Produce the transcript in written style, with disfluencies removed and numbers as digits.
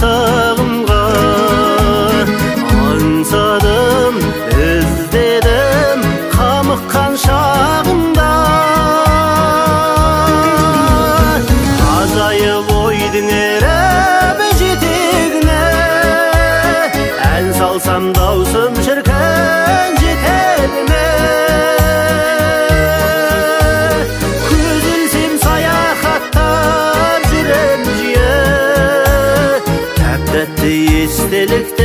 сағымға аңсадым, іздедім қамыққан шағымда. Азайып ойдың еріп жетегіне, ән салсам даусым шіркін жетеді ме? Көз ілсем саяхаттап жүрем жиі, тәп-тәтті естелік